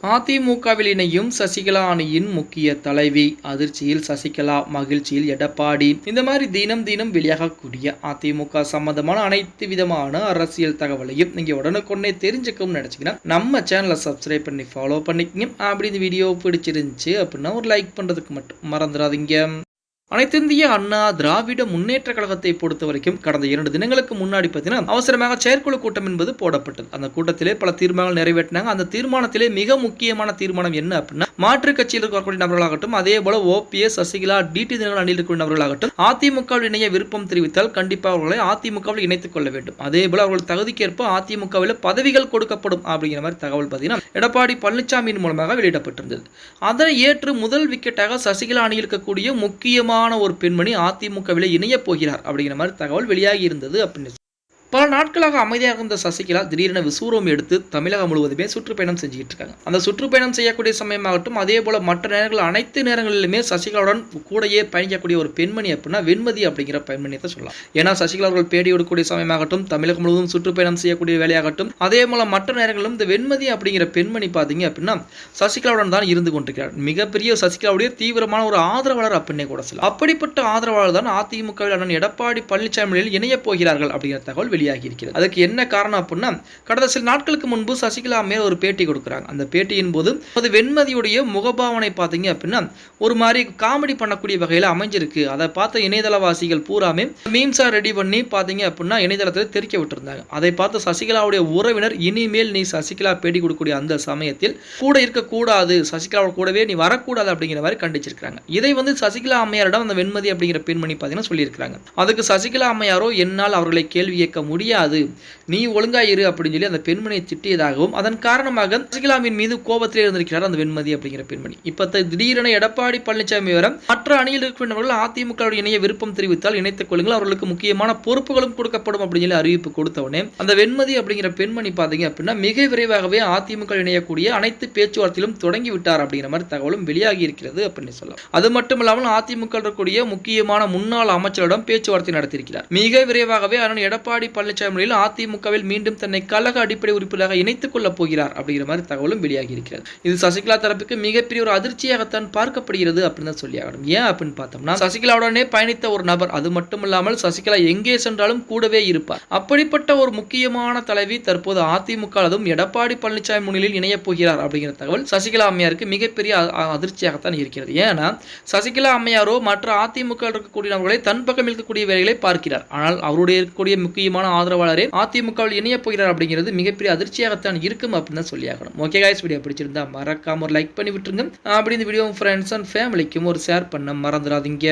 அதிமுகவில் இணையும் சசிகலா அணியின் முக்கிய தலைவி. அதிர்ச்சியில் சசிகலா, மகிழ்ச்சியில் எடப்பாடி. இந்த மாதிரி தினம் தினம் வெளியாகக்கூடிய அதிமுக சம்பந்தமான அனைத்து விதமான அரசியல் தகவலையும் நீங்க உடனுக்குடனே தெரிஞ்சுக்கணும்னு நினைச்சீங்கன்னா நம்ம சேனலை சப்ஸ்கிரைப் பண்ணி ஃபாலோ பண்ணிக்கங்க. அப்படி இந்த வீடியோ பிடிச்சிருந்துச்சு அப்படின்னா ஒரு லைக் பண்றதுக்கு மட்டும் மறந்துடாதீங்க. அனைத்திந்திய அண்ணா திராவிட முன்னேற்ற கழகத்தை பொறுத்த வரைக்கும் கடந்த 2 தினங்களுக்கு முன்னாடி பார்த்தீங்கன்னா அவசரமாக செயற்குழு கூட்டம் என்பது போடப்பட்டது. அந்த கூட்டத்திலே பல தீர்மானங்கள் நிறைவேற்றினாங்க. அந்த தீர்மானத்திலே மிக முக்கியமான தீர்மானம் என்ன அப்படின்னா, மாற்றுக் கட்சியில் இருக்கக்கூடிய நபர்களாகட்டும், அதே போல OPS, சசிகலா, DT தினகரன் அணியில் இருக்கக்கூடிய நபர்களாகட்டும் அதிமுகவில் இணைய விருப்பம் தெரிவித்தால் கண்டிப்பாக அவர்களை அதிமுகவில் இணைத்துக் கொள்ள வேண்டும். அதே போல அவர்கள் தகுதிக்கேற்ப அதிமுகவில் பதவிகள் கொடுக்கப்படும் அப்படிங்கிற மாதிரி தகவல் பார்த்தீங்கன்னா எடப்பாடி பழனிசாமியின் மூலமாக வெளியிடப்பட்டிருந்தது. அதை ஏற்று முதல் விக்கெட்டாக சசிகலா அணியில் இருக்கக்கூடிய முக்கியமான ஒரு பெண்மணி அதிமுகவில் இணைய போகிறார் அப்படிங்கிற மாதிரி தகவல் வெளியாகி இருந்தது அப்படின்னு பல நாட்களாக அமைதியாக இருந்த சசிகலா திடீரென விசூரம் எடுத்து தமிழகம் முழுவதுமே சுற்றுப்பயணம் செஞ்சுக்கிட்டு இருக்காங்க. அந்த சுற்றுப்பயணம் செய்யக்கூடிய சமயமாகட்டும், அதே போல மற்ற நேரங்கள் அனைத்து நேரங்களிலுமே சசிகலாவுடன் கூடையே பயணிக்கக்கூடிய ஒரு பெண்மணி அப்படின்னா வெண்மதி அப்படிங்கிற பெண்மணியை தான் சொல்லலாம். ஏன்னா சசிகலா அவர்கள் பேடி எடுக்கக்கூடிய சமயமாகட்டும், தமிழகம் முழுவதும் சுற்றுப்பயணம் செய்யக்கூடிய வேலையாகட்டும், அதே போல மற்ற நேரங்களிலும் இந்த வெண்மதி அப்படிங்கிற பெண்மணி பார்த்தீங்க அப்படின்னா சசிகலாவுடன் தான் இருந்து கொண்டிருக்கிறார். மிகப்பெரிய சசிகலாவுடைய தீவிரமான ஒரு ஆதரவாளர் அப்படின்னே கூட சொல்லலாம். அப்படிப்பட்ட ஆதரவாளர் தான் அதிமுகவில் அண்ணன் எடப்பாடி பழனிசாமியில் இணைய போகிறார்கள் அப்படிங்கிற தகவல் வெளியாகி இருக்கிறது. அதுக்கு என்ன காரணம் அப்படின்னா, கடந்த சில நாட்களுக்கு முன்பு சசிகலா மேல் ஒரு பேட்டி கொடுக்குறாங்க. அந்த பேட்டியின் போது வெண்மதியுடைய முகபாவனை பார்த்தீங்க அப்படின்னா ஒரு மாதிரி காமெடி பண்ணக்கூடிய வகையில் அமைஞ்சிருக்கு. அதை பார்த்த இணையதளவாசிகள் பூராமே மீம்ஸா ரெடி பண்ணி பார்த்தீங்க அப்படின்னா இணையதளத்தில் தெரிக்க விட்டுருந்தாங்க. அதை பார்த்து சசிகலாவுடைய உறவினர் இனிமேல் நீ சசிகலா பேட்டி கொடுக்கக்கூடிய அந்த சமயத்தில் கூட இருக்கக்கூடாது, சசிகலாவோட கூடவே நீ வரக்கூடாது அப்படிங்கிற மாதிரி கண்டிச்சிருக்காங்க. இதை சசிகலா அம்மையாரிடம் அந்த வெண்மதி அப்படிங்கிற பெண்மணி பார்த்தீங்கன்னா சொல்லியிருக்காங்க. அதுக்கு சசிகலா அம்மையாரோ என்னால் அவர்களை கேள்வி கேட்க முடியாது, நீ ஒழுங்கா இரு அப்படின்னு சொல்லி அந்த பெண்மணியை திட்டியதாகவும் அதன் காரணமாக சசிகலாவின் மீது கோபத்திலே இருந்திருக்கிறார் அந்த வெண்மதி அப்படிங்கிற பெண்மணி. இப்ப திடீரென எடப்பாடி பழனிசாமி வர மற்ற அணியில் இருக்கிறவர்கள் அதிமுக இணைய விருப்பம் தெரிவித்தால் இணைத்துக் கொள்ளுங்கள், அவர்களுக்கு முக்கியமான பொறுப்புகளும் கொடுக்கப்படும் அப்படின்னு சொல்லி அறிவிப்பு கொடுத்தவனே அந்த வெண்மதி அப்படிங்கிற பெண்மணி பாத்தீங்க அப்படின்னா மிக விரைவாகவே அதிமுக இணையக்கூடிய அனைத்து பேச்சுவார்த்தையிலும் தொடங்கி விட்டார் அப்படிங்கிற மாதிரி தகவலும் வெளியாகி இருக்கிறது அப்படின்னு சொல்லலாம். அது மட்டும் இல்லாமல் அதிமுக இருக்கக்கூடிய முக்கியமான முன்னாள் அமைச்சரிடம் பேச்சுவார்த்தை நடத்தியிருக்கிறார். மிக விரைவாகவே அண்ணன் எடப்பாடி பழனிசாமியில் அதிமுகவில் மீண்டும் தன்னை கழக அடிப்படை உறுப்பினராக இணைத்துக் கொள்ளப் போகிறார் அப்படிங்கிற மாதிரி தகவலும் வெளியாகி இருக்கிறது. இது சசிகலா தரப்புக்கு மிகப்பெரிய ஒரு அதிர்ச்சியாகத்தான் பார்க்கப்படுகிறது அப்படின்னு சொல்லி ஆகணும். ஏன் அப்படின்னு பார்த்தோம்னா, சசிகலாவுடனே பயணித்த ஒரு நபர், அது மட்டும் இல்லாமல் சசிகலா எங்கே சென்றாலும் கூடவே இருப்பார். அப்படிப்பட்ட ஒரு முக்கியமான தலைவி தற்போது அதிமுக அதுவும் எடப்பாடி பழனிசாமி முன்னிலையில் இணைய போகிறார் அப்படிங்கிற தகவல் சசிகலா அம்மையாருக்கு மிகப்பெரிய அதிர்ச்சியாகத்தான் இருக்கிறது. ஏன்னா சசிகலா அம்மையாரோ மற்ற அதிமுக இருக்கக்கூடிய நபர்களை தன் பக்கம் இருக்கக்கூடிய வேலைகளை பார்க்கிறார். ஆனால் அவருடைய இருக்கக்கூடிய முக்கியமான ஆதரவாளரே அதிமுகவில் இணைய போகிறார் அப்படிங்கிறது மிகப்பெரிய அதிர்ச்சியாகத்தான் இருக்கும் அப்படின்னு சொல்லி ஆகணும். ஓகே गाइस, வீடியோ பிடிச்சிருந்தா மறக்காம ஒரு லைக் பண்ணி விட்டுருங்க. அப்படி இந்த வீடியோ ஃப்ரெண்ட்ஸ் அண்ட் ஃபேமிலிக்கும் ஒரு ஷேர் பண்ண மறந்துடாதீங்க.